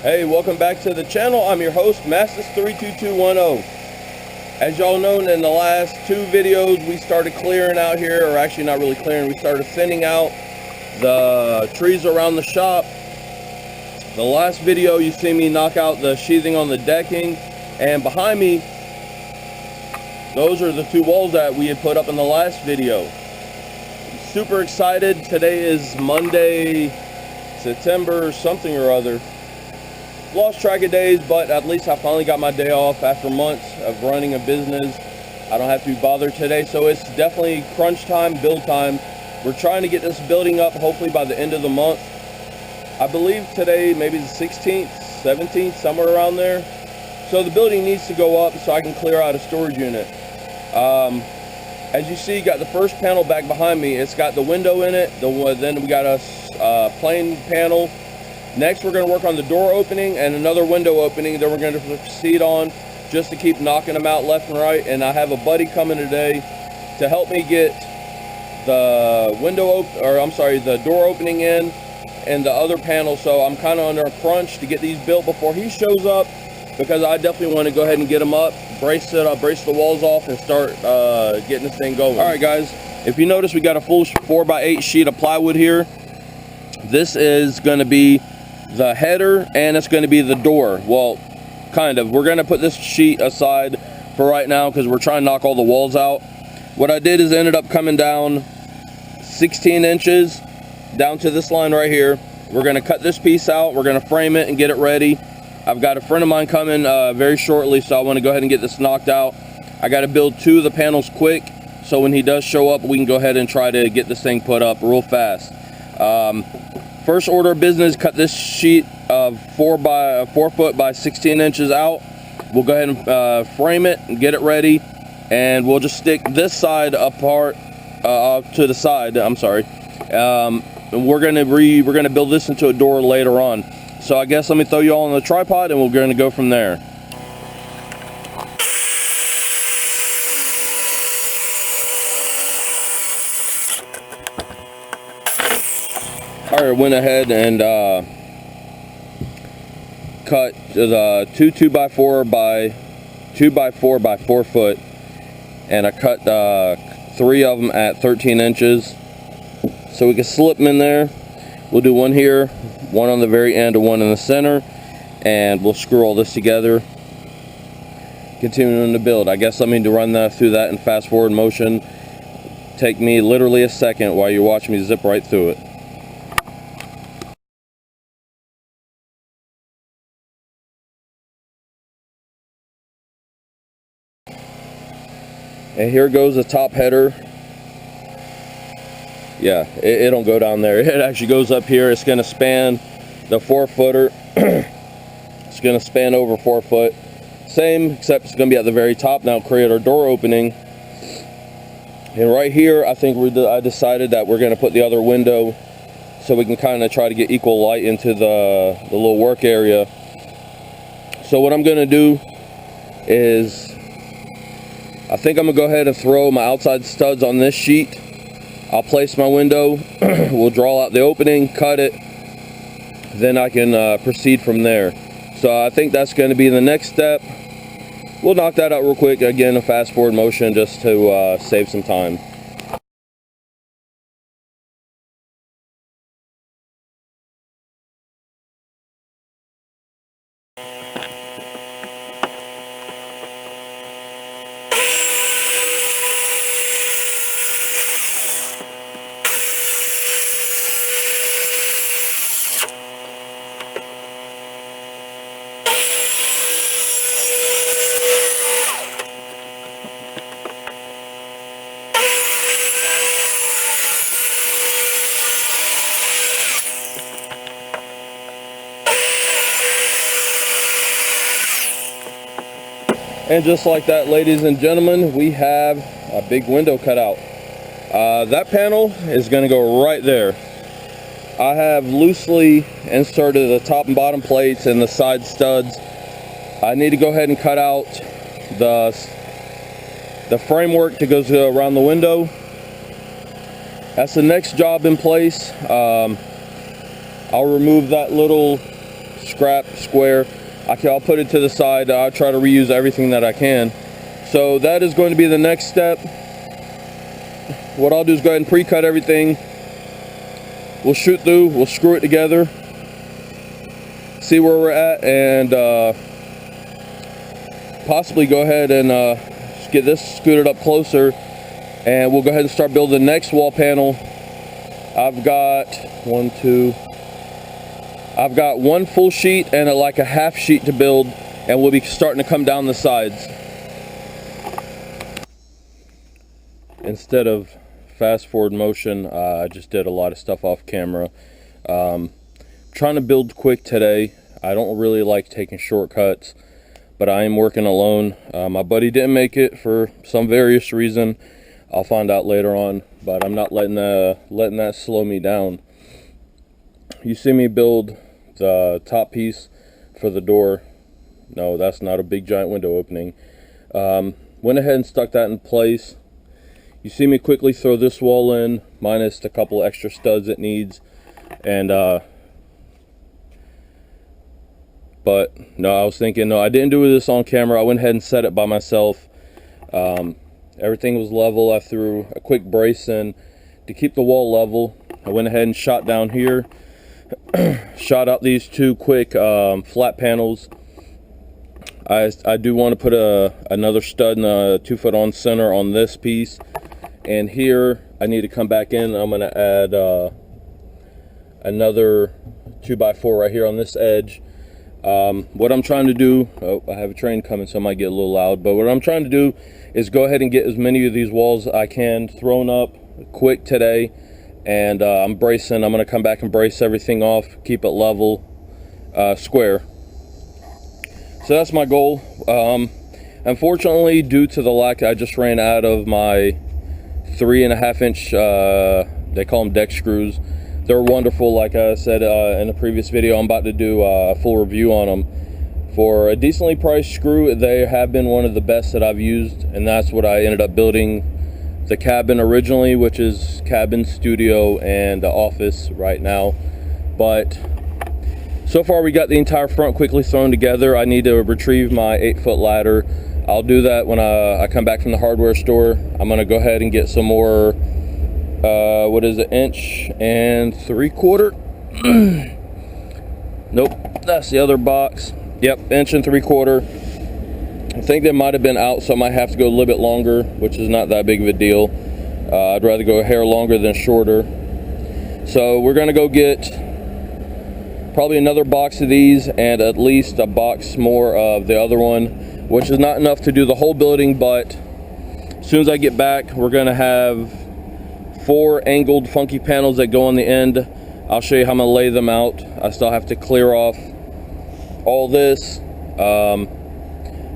Hey, welcome back to the channel. I'm your host, Mastis32210. As y'all know, in the last two videos, we started clearing out here, or actually not really clearing, we started thinning out the trees around the shop. The last video, you see me knock out the sheathing on the decking, and behind me, those are the two walls that we had put up in the last video. Super excited. Today is Monday, September something or other. Lost track of days, but at least I finally got my day off after months of running a business. I don't have to be bothered today, so it's definitely crunch time, build time. We're trying to get this building up hopefully by the end of the month. I believe today maybe the 16th, 17th, somewhere around there. So the building needs to go up so I can clear out a storage unit. As you see, got the first panel back behind me. It's got the window in it. Then we got a plain panel. Next, we're going to work on the door opening and another window opening. Then we're going to proceed on just to keep knocking them out left and right. And I have a buddy coming today to help me get the the door opening in and the other panel. So I'm kind of under a crunch to get these built before he shows up, because I definitely want to go ahead and get them up, brace the walls off, and start getting this thing going. All right, guys. If you notice, we got a full 4x8 sheet of plywood here. This is going to be the header, and it's going to be the door. Well, kind of. We're going to put this sheet aside for right now because we're trying to knock all the walls out. What I did is ended up coming down 16 inches down to this line right here. We're going to cut this piece out. We're going to frame it and get it ready. I've got a friend of mine coming very shortly, so I want to go ahead and get this knocked out. I got to build two of the panels quick, so when he does show up, we can go ahead and try to get this thing put up real fast. First order of business, cut this sheet of 4 foot by 16 inches out. We'll go ahead and frame it and get it ready, and we'll just stick this side apart to the side. I'm sorry. And we're gonna build this into a door later on. So I guess let me throw you all on the tripod, and we're gonna go from there. I went ahead and cut the two 2x4 by 2x4 by 4 foot, and I cut 3 of them at 13 inches so we can slip them in there. We'll do one here, one on the very end, and one in the center, and we'll screw all this together, continuing to build. I guess let me run through that in fast forward motion. Take me literally a second while you watch me zip right through it. And here goes the top header. Yeah, it don't go down there. It actually goes up here. It's going to span the 4 footer. It's going to span over 4 foot. Same, except it's going to be at the very top. Now create our door opening. And right here, I think I decided that we're going to put the other window so we can kind of try to get equal light into the little work area. So what I'm going to do is, I think I'm going to go ahead and throw my outside studs on this sheet. I'll place my window. We'll draw out the opening, cut it. Then I can proceed from there. So I think that's going to be the next step. We'll knock that out real quick. Again, a fast forward motion just to save some time. And just like that, ladies and gentlemen, we have a big window cut out. That panel is going to go right there. I have loosely inserted the top and bottom plates and the side studs. I need to go ahead and cut out the framework that goes around the window. That's the next job in place. I'll remove that little scrap, square. I'll put it to the side. I'll try to reuse everything that I can. So that is going to be the next step. What I'll do is go ahead and pre-cut everything. We'll shoot through, we'll screw it together, see where we're at, and possibly go ahead and get this scooted up closer, and we'll go ahead and start building the next wall panel. I've got I've got one full sheet and like a half sheet to build, and we'll be starting to come down the sides. Instead of fast forward motion, I just did a lot of stuff off camera. Trying to build quick today. I don't really like taking shortcuts, but I am working alone. My buddy didn't make it for some various reason. I'll find out later on, but I'm not letting that slow me down. You see me build the top piece for the door. No, that's not a big giant window opening. Went ahead and stuck that in place. You see me quickly throw this wall in, minus a couple extra studs it needs, and but no, I was thinking, no, I didn't do this on camera. I went ahead and set it by myself. Everything was level. I threw a quick brace in to keep the wall level. I went ahead and shot down here, shot out these two quick flat panels. I do want to put another stud and a 2-foot on center on this piece, and here I need to come back in. I'm going to add another 2x4 right here on this edge. What I'm trying to do, oh, I have a train coming, so I might get a little loud, but what I'm trying to do is go ahead and get as many of these walls I can thrown up quick today, and I'm bracing. I'm going to come back and brace everything off, keep it level, square. So that's my goal. Unfortunately, due to the lack, I just ran out of my 3.5 inch, they call them deck screws. They're wonderful. Like I said in a previous video, I'm about to do a full review on them. For a decently priced screw, they have been one of the best that I've used, and that's what I ended up building the cabin originally, which is cabin, studio, and office right now. But so far we got the entire front quickly thrown together. I need to retrieve my 8-foot ladder. I'll do that when I come back from the hardware store. I'm gonna go ahead and get some more, what is it, 1 3/4 inch? Nope, that's the other box. Yep, 1 3/4 inch. I think they might have been out, so I might have to go a little bit longer, which is not that big of a deal. I'd rather go a hair longer than shorter. So we're gonna go get probably another box of these and at least a box more of the other one, which is not enough to do the whole building, but as soon as I get back, we're gonna have 4 angled funky panels that go on the end. I'll show you how I'm gonna lay them out. I still have to clear off all this.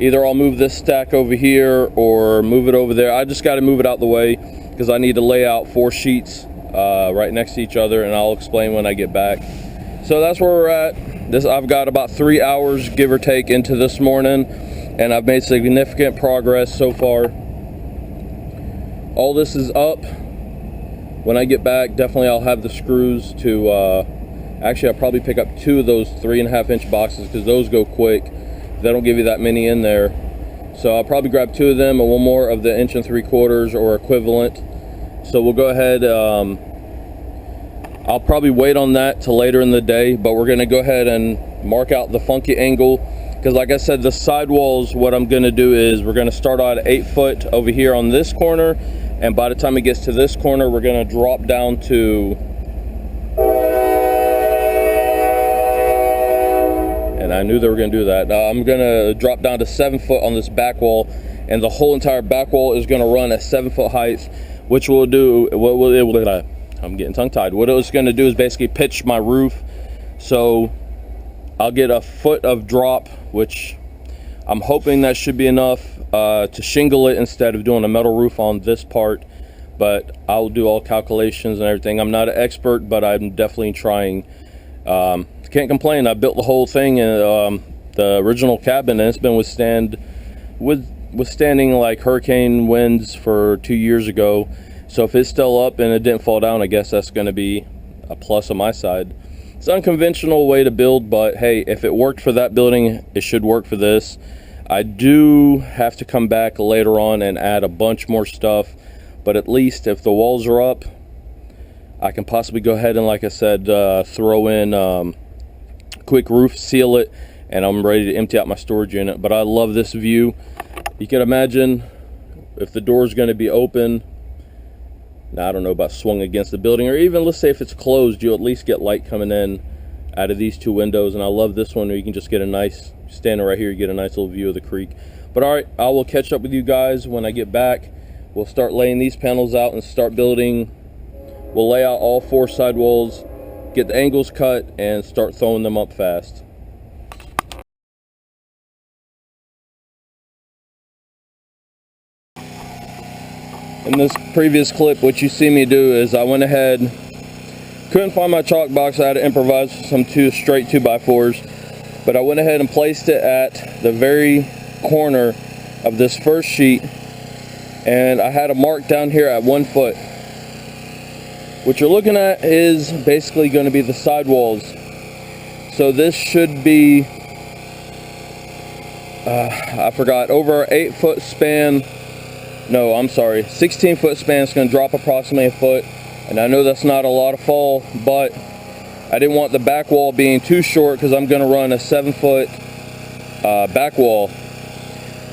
Either I'll move this stack over here or move it over there. I just got to move it out the way because I need to lay out 4 sheets right next to each other, and I'll explain when I get back. So that's where we're at. I've got about 3 hours, give or take, into this morning, and I've made significant progress so far. All this is up. When I get back, definitely I'll have the screws to actually I'll probably pick up 2 of those 3.5 inch boxes because those go quick. They don't give you that many in there, so I'll probably grab 2 of them and 1 more of the 1 3/4 inch or equivalent. So we'll go ahead, I'll probably wait on that till later in the day, but we're gonna go ahead and mark out the funky angle, because like I said, the sidewalls, what I'm gonna do is we're gonna start out at 8 foot over here on this corner, and by the time it gets to this corner, we're gonna drop down to, and I knew they were gonna do that. I'm gonna drop down to 7 foot on this back wall, and the whole entire back wall is gonna run at 7 foot height, which will do, I'm getting tongue tied. What it's gonna do is basically pitch my roof. So I'll get a foot of drop, which I'm hoping that should be enough to shingle it instead of doing a metal roof on this part. But I'll do all calculations and everything. I'm not an expert, but I'm definitely trying. Can't complain. I built the whole thing in the original cabin, and it's been withstanding like hurricane winds for 2 years ago. So if it's still up and it didn't fall down, I guess that's going to be a plus on my side. It's an unconventional way to build, but hey, if it worked for that building, it should work for this. I do have to come back later on and add a bunch more stuff, but at least if the walls are up, I can possibly go ahead and, like I said, throw in quick roof, seal it, and I'm ready to empty out my storage unit. But I love this view. You can imagine if the door is going to be open. Now, I don't know about swung against the building, or even let's say if it's closed, you at least get light coming in out of these two windows. And I love this one where you can just get a nice, standing right here, you get a nice little view of the creek. But all right, I will catch up with you guys when I get back. We'll start laying these panels out and start building. We'll lay out all 4 sidewalls, get the angles cut, and start throwing them up fast. In this previous clip, what you see me do is I went ahead, couldn't find my chalk box, I had to improvise some straight 2x4s, but I went ahead and placed it at the very corner of this first sheet, and I had a mark down here at 1 foot. What you're looking at is basically going to be the sidewalls. So this should be, I forgot, over an 8-foot span. No, I'm sorry, 16-foot span. It's going to drop approximately a foot, and I know that's not a lot of fall, but I didn't want the back wall being too short because I'm going to run a 7-foot back wall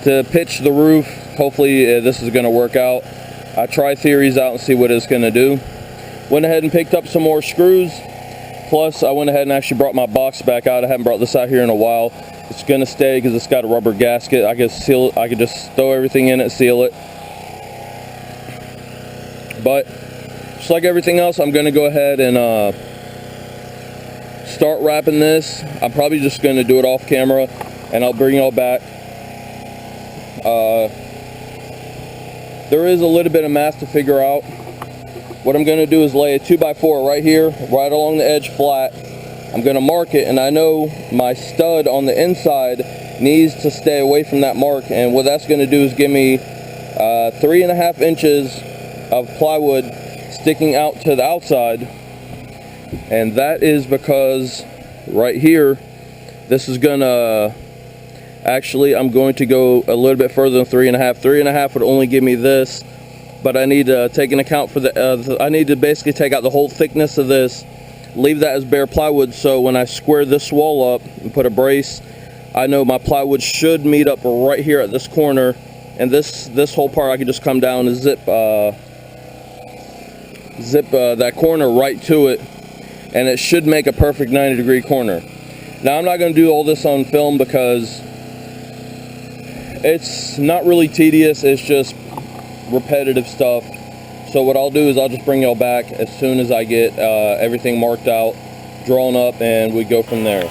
to pitch the roof. Hopefully this is going to work out. I try theories out and see what it's going to do. Went ahead and picked up some more screws. Plus, I went ahead and actually brought my box back out. I haven't brought this out here in a while. It's going to stay because it's got a rubber gasket. I can seal it. I can just throw everything in it, seal it. But just like everything else, I'm going to go ahead and start wrapping this. I'm probably just going to do it off camera, and I'll bring y'all back. There is a little bit of math to figure out. What I'm going to do is lay a 2x4 right here, right along the edge flat. I'm going to mark it, and I know my stud on the inside needs to stay away from that mark, and what that's going to do is give me 3.5 inches of plywood sticking out to the outside, and that is because right here, this is gonna, actually I'm going to go a little bit further than 3.5. 3.5 would only give me this, but I need to take an account for I need to basically take out the whole thickness of this, leave that as bare plywood, so when I square this wall up and put a brace, I know my plywood should meet up right here at this corner, and this whole part I can just come down and zip that corner right to it, and it should make a perfect 90-degree corner. Now, I'm not going to do all this on film because it's not really tedious, it's just repetitive stuff. So what I'll do is I'll just bring y'all back as soon as I get everything marked out, drawn up, and we go from there.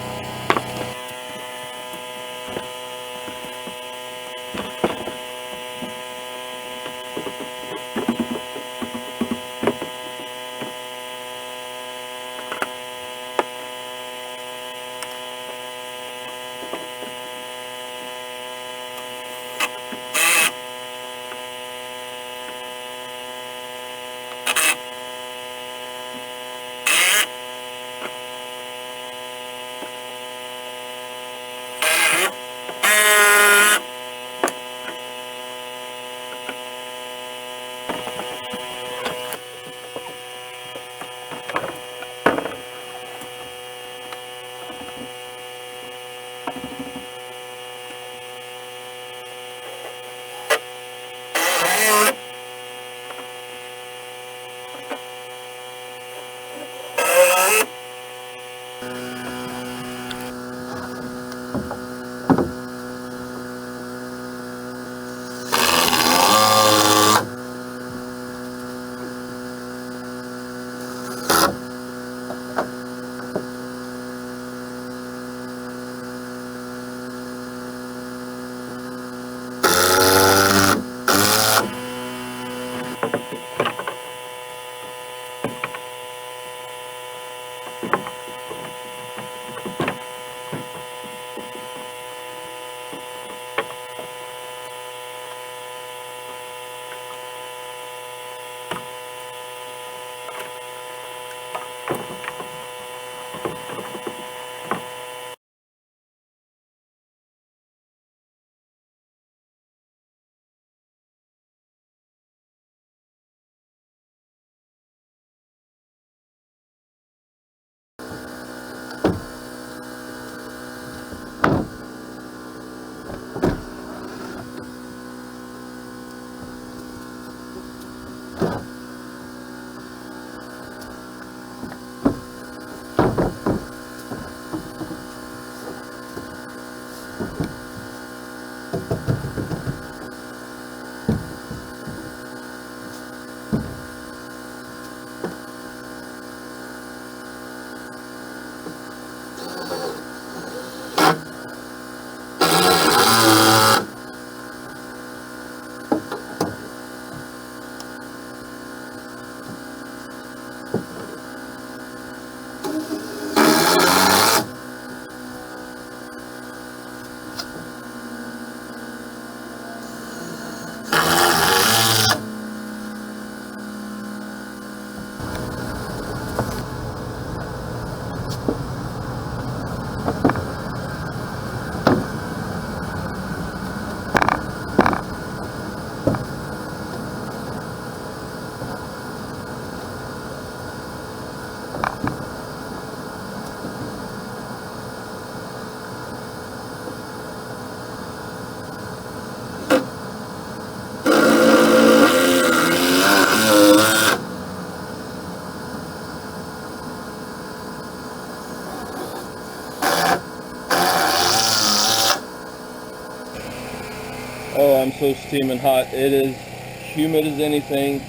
so steaming hot. It is humid as anything.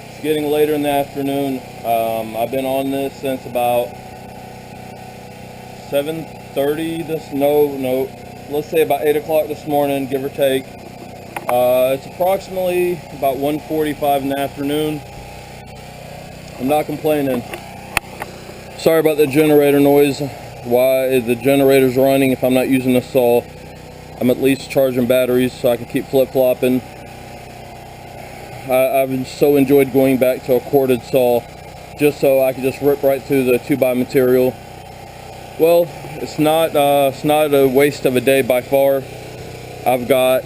It's getting later in the afternoon. I've been on this since about 7:30 let's say about 8 o'clock this morning, give or take. It's approximately about 1:45 in the afternoon. I'm not complaining. Sorry about the generator noise. Why the generator's running if I'm not using the saw. I'm at least charging batteries so I can keep flip-flopping. I've so enjoyed going back to a corded saw just so I can just rip right through the 2x material. Well, it's not a waste of a day by far. I've got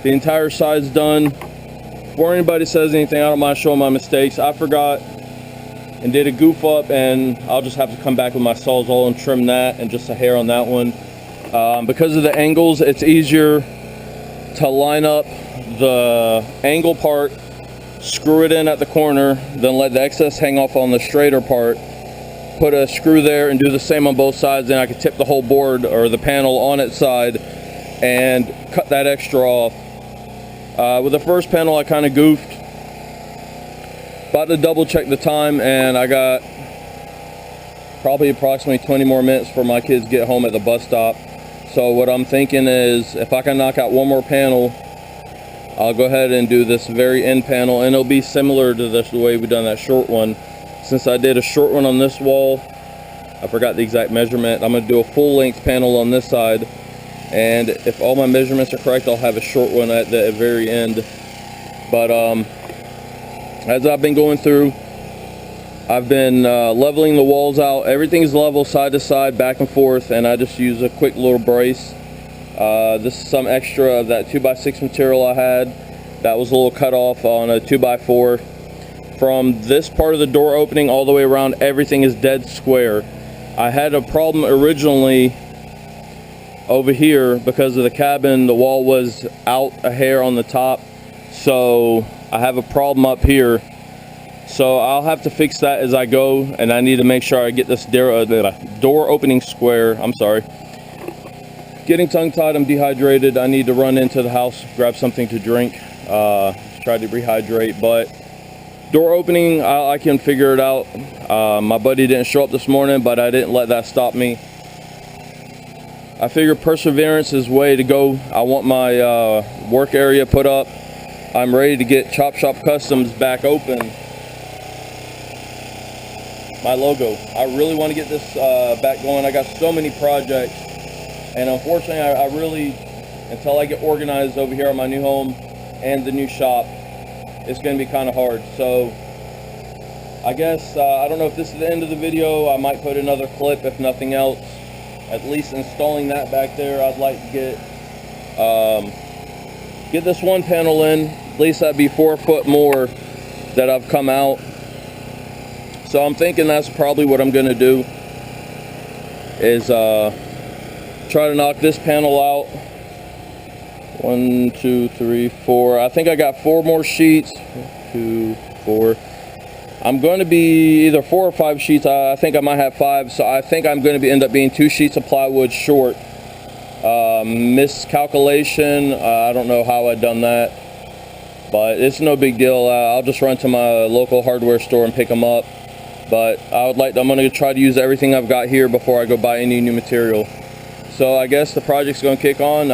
the entire sides done. Before anybody says anything, I don't mind showing my mistakes. I forgot and did a goof up, and I'll just have to come back with my Sawzall and trim that and just a hair on that one. Because of the angles, it's easier to line up the angle part, screw it in at the corner, then let the excess hang off on the straighter part, put a screw there and do the same on both sides. Then I can tip the whole board or the panel on its side and cut that extra off. With the first panel I kind of goofed. About to double check the time, and I got probably approximately 20 more minutes for my kids to get home at the bus stop. So what I'm thinking is, if I can knock out one more panel, I'll go ahead and do this very end panel, and it'll be similar to the way we've done that short one. Since I did a short one on this wall, I forgot the exact measurement. I'm going to do a full length panel on this side, and if all my measurements are correct, I'll have a short one at the very end. But as I've been going through, I've been leveling the walls out. Everything's level side to side, back and forth, and I just use a quick little brace. This is some extra of that 2x6 material I had. That was a little cut off on a 2x4. From this part of the door opening all the way around, everything is dead square. I had a problem originally over here because of the cabin. The wall was out a hair on the top, so I have a problem up here. So I'll have to fix that as I go, and I need to make sure I get this door opening square. I'm sorry. Getting tongue-tied, I'm dehydrated. I need to run into the house, grab something to drink, try to rehydrate. But door opening, I can figure it out. My buddy didn't show up this morning, but I didn't let that stop me. I figure perseverance is the way to go. I want my work area put up. I'm ready to get Chop Shop Customs back open. My logo. I really want to get this back going. I got so many projects, and unfortunately I really, until I get organized over here on my new home and the new shop, it's going to be kind of hard. So I guess I don't know if this is the end of the video. I might put another clip, if nothing else, at least installing that back there. I'd like to get this one panel in. At least that'd be 4 foot more that I've come out. So I'm thinking that's probably what I'm going to do, is try to knock this panel out. 1, 2, 3, 4. I think I got 4 more sheets. 2, 4. I'm going to be either 4 or 5 sheets. I think I might have 5. So I think I'm going to end up being 2 sheets of plywood short. Miscalculation. I don't know how I done that, but it's no big deal. I'll just run to my local hardware store and pick them up. But I'm going to try to use everything I've got here before I go buy any new material. So I guess the project's going to kick on.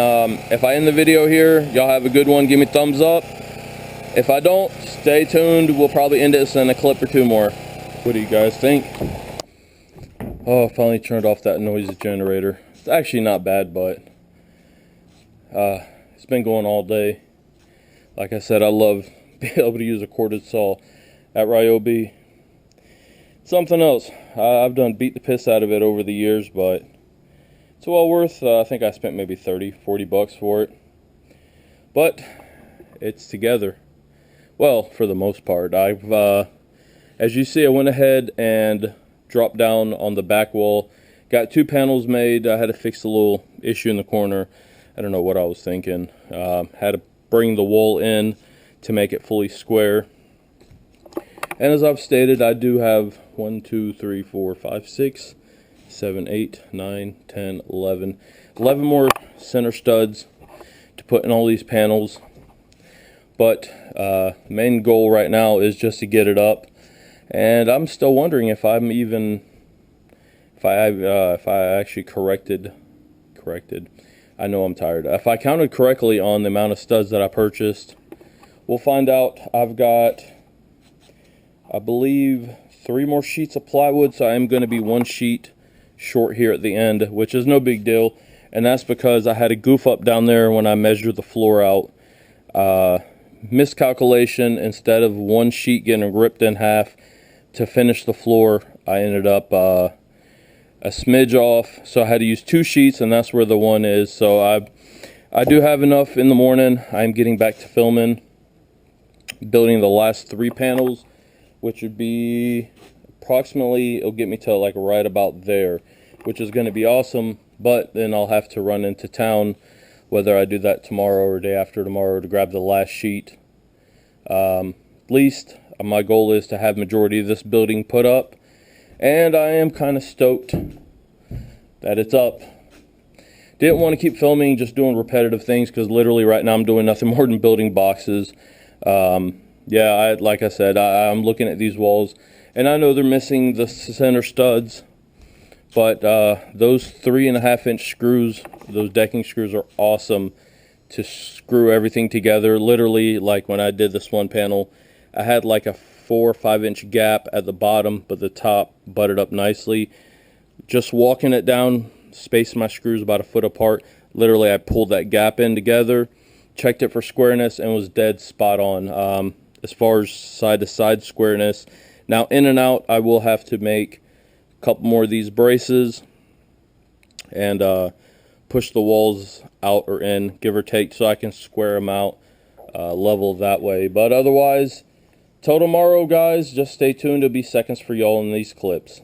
If I end the video here, y'all have a good one. Give me a thumbs up. If I don't, stay tuned. We'll probably end this in a clip or 2 more. What do you guys think? Oh, I finally turned off that noisy generator. It's actually not bad, but it's been going all day. Like I said, I love being able to use a corded saw at Ryobi. Something else. I've done beat the piss out of it over the years, but it's well worth. I think I spent maybe 30-40 bucks for it, but it's together. Well, for the most part. I've as you see, I went ahead and dropped down on the back wall, got 2 panels made. I had to fix a little issue in the corner. I don't know what I was thinking. Had to bring the wall in to make it fully square. And as I've stated, I do have 1, 2, 3, 4, 5, 6, 7, 8, 9, 10, 11 more center studs to put in all these panels. but main goal right now is just to get it up. And I'm still wondering if I actually corrected. I know I'm tired. If I counted correctly on the amount of studs that I purchased, we'll find out. I've got, I believe, 3 more sheets of plywood, so I am going to be 1 sheet short here at the end, which is no big deal. And that's because I had a goof up down there when I measured the floor out. Miscalculation. Instead of 1 sheet getting ripped in half to finish the floor, I ended up a smidge off, so I had to use 2 sheets, and that's where the one is. So I do have enough in the morning. I'm getting back to filming, building the last 3 panels, which would be approximately, it'll get me to like right about there, which is going to be awesome. But then I'll have to run into town, whether I do that tomorrow or day after tomorrow, to grab the last sheet. At least my goal is to have majority of this building put up, and I am kind of stoked that it's up. Didn't want to keep filming, just doing repetitive things, because literally right now I'm doing nothing more than building boxes. Yeah, like I said, I'm looking at these walls, and I know they're missing the center studs, but those 3.5-inch screws, those decking screws, are awesome to screw everything together. Literally, like when I did this one panel, I had like a 4 or 5-inch gap at the bottom, but the top butted up nicely. Just walking it down, spaced my screws about 1 foot apart. Literally, I pulled that gap in together, checked it for squareness, and was dead spot on. As far as side to side squareness, now in and out, I will have to make a couple more of these braces and push the walls out or in, give or take, so I can square them out level that way. But otherwise, till tomorrow, guys, just stay tuned. There'll be seconds for y'all in these clips.